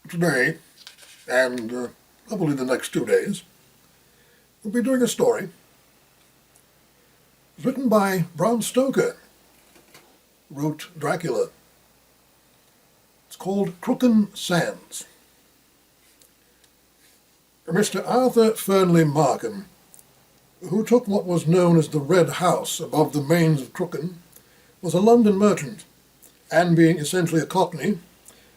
Today, and probably the next 2 days, we'll be doing a story written by Bram Stoker, who wrote Dracula. It's called Crooken Sands. Mr. Arthur Fernlee Markam, who took what was known as the Red House above the Mains of Crooken, was a London merchant, and being essentially a Cockney,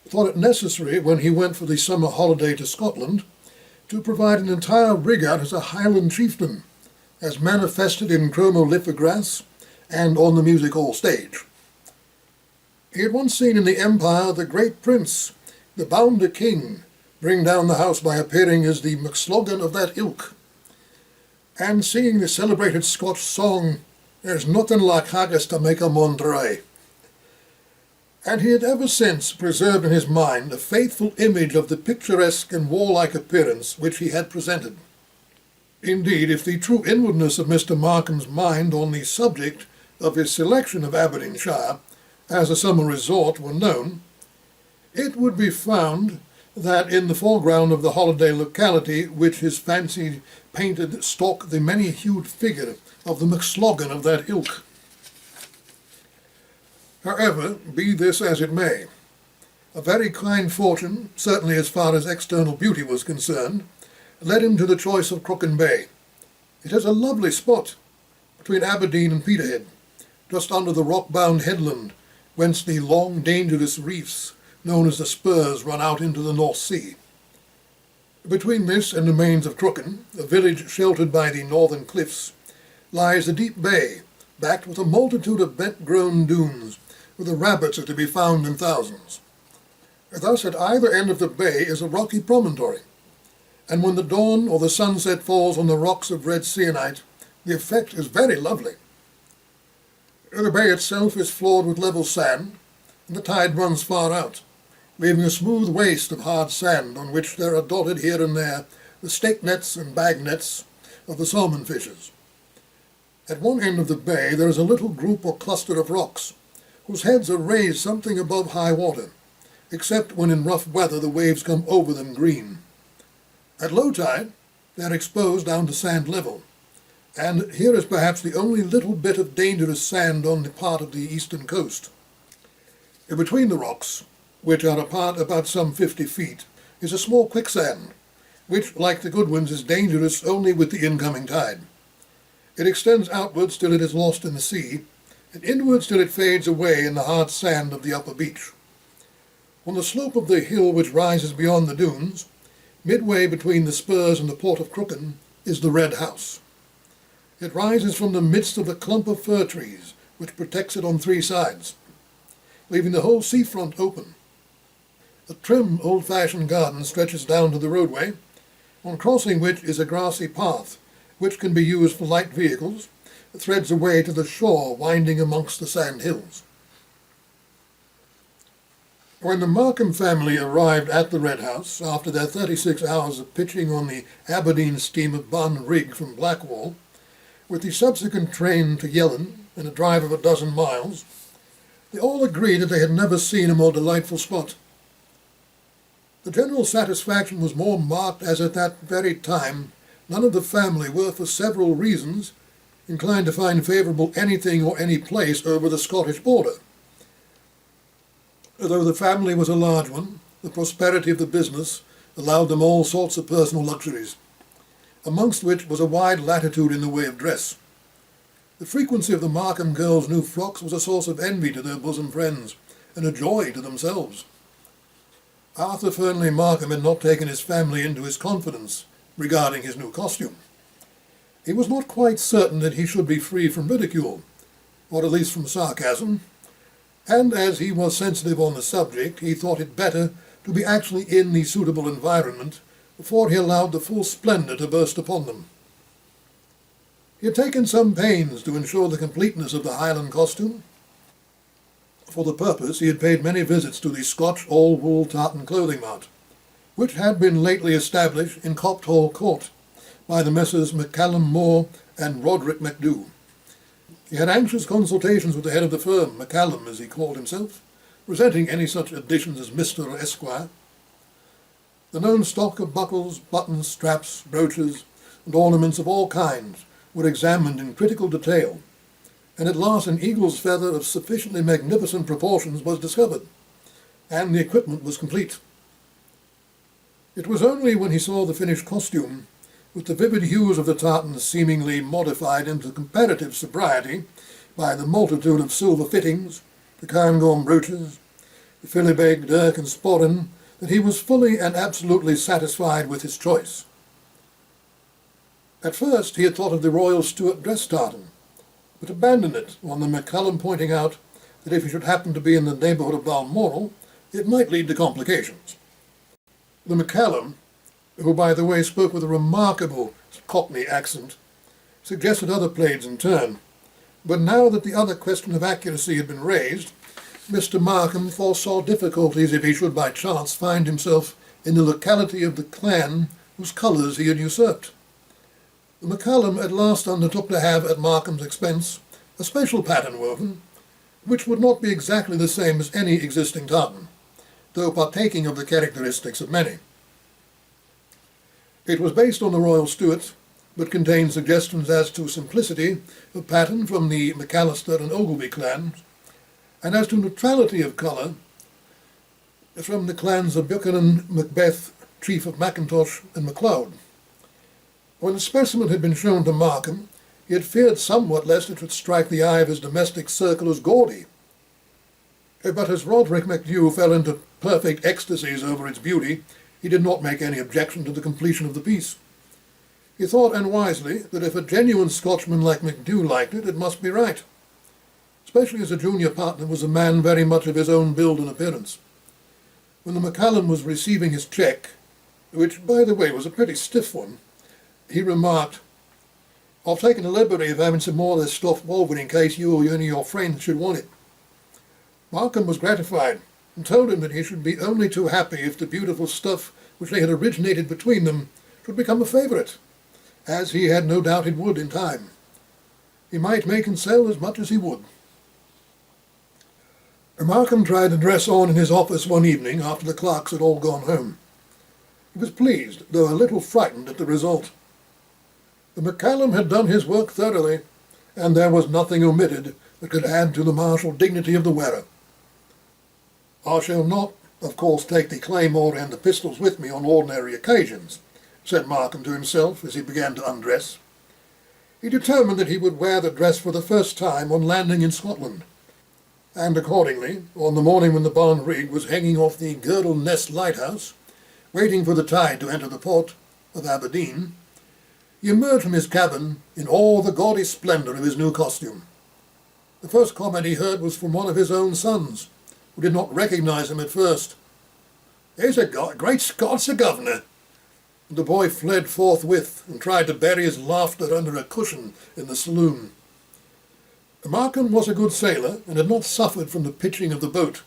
thought it necessary when he went for the summer holiday to Scotland to provide an entire rig-out as a Highland chieftain, as manifested in chromolithographs and on the music hall stage. He had once seen in the Empire the great prince, the bounder king, bring down the house by appearing as the McSlogan of that ilk, and singing the celebrated Scotch song, "There's nothing like haggis to make a mon dry." And he had ever since preserved in his mind a faithful image of the picturesque and warlike appearance which he had presented. Indeed, if the true inwardness of Mr. Markam's mind on the subject of his selection of Aberdeenshire as a summer resort were known, it would be found that in the foreground of the holiday locality which his fancy painted stalked the many-hued figure of the McSlogan of that ilk. However, be this as it may, a very kind fortune, certainly as far as external beauty was concerned, led him to the choice of Crooken Bay. It is a lovely spot between Aberdeen and Peterhead, just under the rock-bound headland whence the long, dangerous reefs known as the Spurs run out into the North Sea. Between this and the Mains of Crooken, a village sheltered by the northern cliffs, lies the deep bay, backed with a multitude of bent-grown dunes, where the rabbits are to be found in thousands. Thus, at either end of the bay is a rocky promontory, and when the dawn or the sunset falls on the rocks of red sienite, the effect is very lovely. The bay itself is floored with level sand, and the tide runs far out, leaving a smooth waste of hard sand on which there are dotted here and there the stake nets and bag nets of the salmon fishers. At one end of the bay there is a little group or cluster of rocks, whose heads are raised something above high water, except when in rough weather the waves come over them green. At low tide they are exposed down to sand level, and here is perhaps the only little bit of dangerous sand on the part of the eastern coast. Between the rocks, which are apart about some 50 feet, is a small quicksand, which, like the good ones, is dangerous only with the incoming tide. It extends outwards till it is lost in the sea, and inwards till it fades away in the hard sand of the upper beach. On the slope of the hill which rises beyond the dunes, midway between the Spurs and the port of Crooken, is the Red House. It rises from the midst of a clump of fir trees, which protects it on 3 sides, leaving the whole seafront open. A trim, old-fashioned garden stretches down to the roadway, on crossing which is a grassy path, which can be used for light vehicles, threads away to the shore winding amongst the sand hills. When the Markam family arrived at the Red House, after their 36 hours of pitching on the Aberdeen steamer Bun Rig from Blackwall, with the subsequent train to Yellon and a drive of 12 miles, they all agreed that they had never seen a more delightful spot. The general satisfaction was more marked as at that very time none of the family were, for several reasons, inclined to find favourable anything or any place over the Scottish border. Though the family was a large one, the prosperity of the business allowed them all sorts of personal luxuries, amongst which was a wide latitude in the way of dress. The frequency of the Markam girls' new frocks was a source of envy to their bosom friends, and a joy to themselves. Arthur Fernlee Markam had not taken his family into his confidence regarding his new costume. He was not quite certain that he should be free from ridicule, or at least from sarcasm, and as he was sensitive on the subject, he thought it better to be actually in the suitable environment before he allowed the full splendour to burst upon them. He had taken some pains to ensure the completeness of the Highland costume. For the purpose he had paid many visits to the Scotch all-wool tartan clothing mart, which had been lately established in Copt Hall Court by the Messrs. McCallum Moore and Roderick MacDhu. He had anxious consultations with the head of the firm, McCallum as he called himself, resenting any such additions as Mr. or Esquire. The known stock of buckles, buttons, straps, brooches, and ornaments of all kinds were examined in critical detail, and at last an eagle's feather of sufficiently magnificent proportions was discovered, and the equipment was complete. It was only when he saw the finished costume, with the vivid hues of the tartans seemingly modified into comparative sobriety by the multitude of silver fittings, the cairngorm brooches, the filibeg, dirk, and sporran, that he was fully and absolutely satisfied with his choice. At first he had thought of the Royal Stuart dress tartan, but abandoned it on the McCallum pointing out that if he should happen to be in the neighbourhood of Balmoral, it might lead to complications. The McCallum, who by the way spoke with a remarkable Cockney accent, suggested other plaids in turn, but now that the other question of accuracy had been raised, Mr. Markam foresaw difficulties if he should by chance find himself in the locality of the clan whose colours he had usurped. The McCallum at last undertook to have, at Markam's expense, a special pattern woven, which would not be exactly the same as any existing tartan, though partaking of the characteristics of many. It was based on the Royal Stuart, but contained suggestions as to simplicity of pattern from the McAllister and Ogilvy clans, and as to neutrality of colour from the clans of Buchanan, Macbeth, Chief of Macintosh, and MacLeod. When the specimen had been shown to Markam, he had feared somewhat lest it should strike the eye of his domestic circle as gaudy. But as Roderick MacDhu fell into perfect ecstasies over its beauty, he did not make any objection to the completion of the piece. He thought, and wisely, that if a genuine Scotchman like MacDhu liked it, it must be right, especially as a junior partner was a man very much of his own build and appearance. When the McCallum was receiving his cheque, which, by the way, was a pretty stiff one, he remarked, "I've taken the liberty of having some more of this stuff woven in case you or any of your friends should want it." Markam was gratified, and told him that he should be only too happy if the beautiful stuff which they had originated between them should become a favourite, as he had no doubt it would in time. He might make and sell as much as he would. Markam tried the dress on in his office one evening after the clerks had all gone home. He was pleased, though a little frightened at the result. The McCallum had done his work thoroughly, and there was nothing omitted that could add to the martial dignity of the wearer. "I shall not, of course, take the claymore and the pistols with me on ordinary occasions," said Markam to himself as he began to undress. He determined that he would wear the dress for the first time on landing in Scotland, and accordingly, on the morning when the barn rig was hanging off the Girdle Ness lighthouse, waiting for the tide to enter the port of Aberdeen, he emerged from his cabin in all the gaudy splendour of his new costume. The first comment he heard was from one of his own sons, who did not recognise him at first. "Here's a great Scots, a governor!" The boy fled forthwith and tried to bury his laughter under a cushion in the saloon. Markam was a good sailor and had not suffered from the pitching of the boat,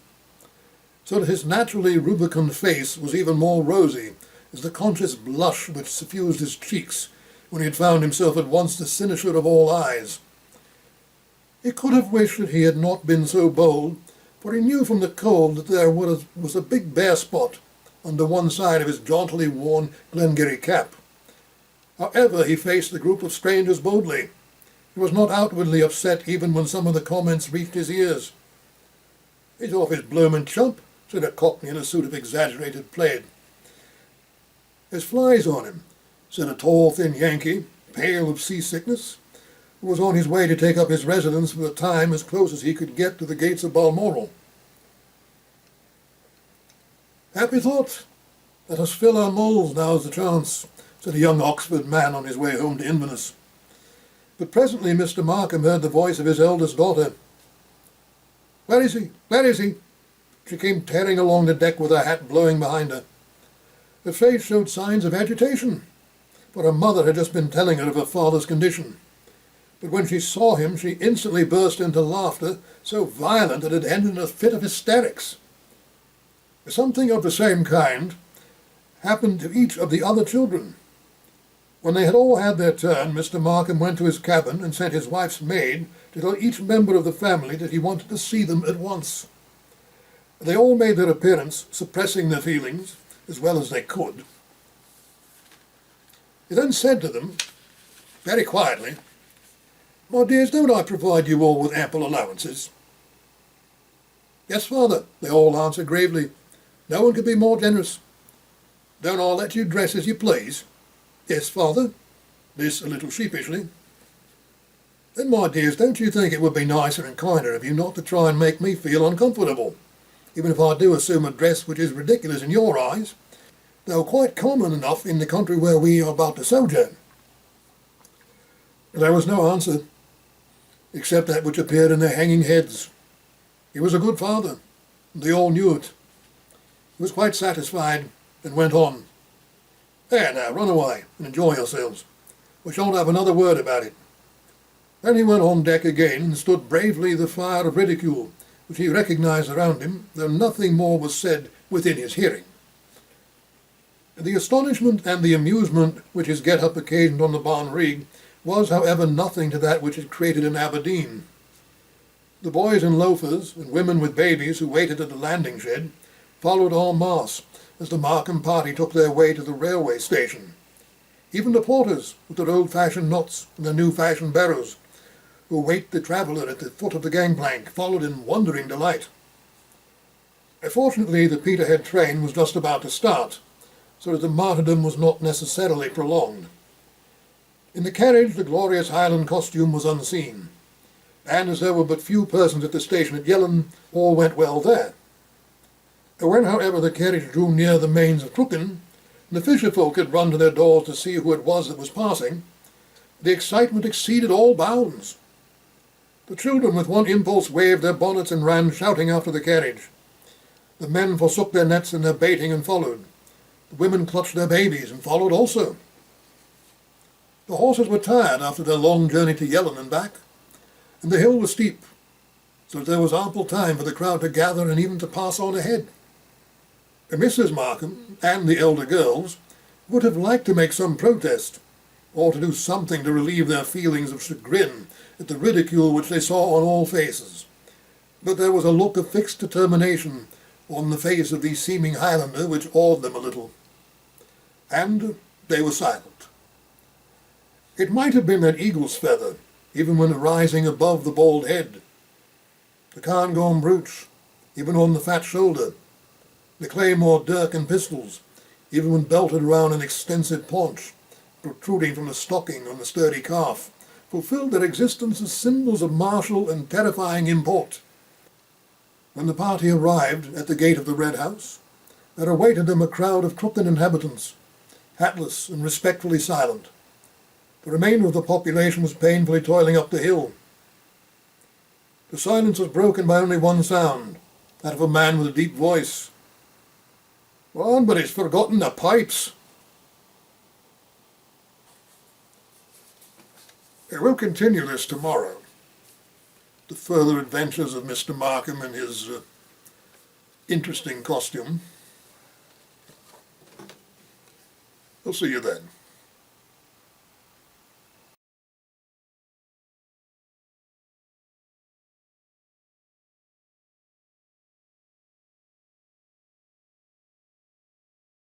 so that his naturally rubicund face was even more rosy as the conscious blush which suffused his cheeks when he had found himself at once the cynosure of all eyes. He could have wished that he had not been so bold, for he knew from the cold that there was a big bare spot under one side of his jauntily worn Glengarry cap. However, he faced the group of strangers boldly. He was not outwardly upset even when some of the comments reached his ears. "He's off his bloomin' chump," said a Cockney in a suit of exaggerated plaid. "There's flies on him," said a tall, thin Yankee, pale of seasickness, who was on his way to take up his residence for a time as close as he could get to the gates of Balmoral. "Happy thought. Let us fill our moulds, now's the chance," said a young Oxford man on his way home to Inverness. But presently Mr. Markam heard the voice of his eldest daughter. "Where is he? Where is he?" She came tearing along the deck with her hat blowing behind her. Her face showed signs of agitation, for her mother had just been telling her of her father's condition. But when she saw him, she instantly burst into laughter, so violent that it ended in a fit of hysterics. Something of the same kind happened to each of the other children. When they had all had their turn, Mr. Markam went to his cabin and sent his wife's maid to tell each member of the family that he wanted to see them at once. They all made their appearance, suppressing their feelings, as well as they could. He then said to them, very quietly, "My dears, don't I provide you all with ample allowances?" "Yes, father," they all answered gravely. "No one could be more generous." "Don't I let you dress as you please?" "Yes, father," this a little sheepishly. "Then, my dears, don't you think it would be nicer and kinder of you not to try and make me feel uncomfortable, even if I do assume a dress which is ridiculous in your eyes, though quite common enough in the country where we are about to sojourn?" There was no answer, except that which appeared in their hanging heads. He was a good father, and they all knew it. He was quite satisfied, and went on. "There now, run away, and enjoy yourselves. We shan't have another word about it." Then he went on deck again, and stood bravely the fire of ridicule, which he recognised around him, though nothing more was said within his hearing. The astonishment and the amusement which his get-up occasioned on the barn rig was, however, nothing to that which it created in Aberdeen. The boys in loafers, and women with babies who waited at the landing shed, followed en masse as the Markam party took their way to the railway station. Even the porters, with their old-fashioned knots and their new-fashioned barrows, who await the traveller at the foot of the gangplank, followed in wondering delight. Fortunately, the Peterhead train was just about to start, so that the martyrdom was not necessarily prolonged. In the carriage the glorious Highland costume was unseen, and as there were but few persons at the station at Yellon, all went well there. When, however, the carriage drew near the mains of Crooken, and the fisherfolk had run to their doors to see who it was that was passing, the excitement exceeded all bounds. The children with one impulse waved their bonnets and ran shouting after the carriage. The men forsook their nets and their baiting and followed. The women clutched their babies and followed also. The horses were tired after their long journey to Yellon and back, and the hill was steep, so that there was ample time for the crowd to gather and even to pass on ahead. Mrs. Markam and the elder girls would have liked to make some protest, or to do something to relieve their feelings of chagrin at the ridicule which they saw on all faces, but there was a look of fixed determination on the face of the seeming Highlander which awed them a little, and they were silent. It might have been an eagle's feather, even when rising above the bald head, the Cairngorm brooch, even on the fat shoulder, the claymore dirk and pistols, even when belted round an extensive paunch, protruding from the stocking on the sturdy calf, fulfilled their existence as symbols of martial and terrifying import. When the party arrived at the gate of the Red House, there awaited them a crowd of Crooken inhabitants, hatless and respectfully silent. The remainder of the population was painfully toiling up the hill. The silence was broken by only one sound, that of a man with a deep voice. "One, but he's forgotten the pipes." We'll continue this tomorrow. The further adventures of Mr. Markam and his interesting costume. We'll see you then.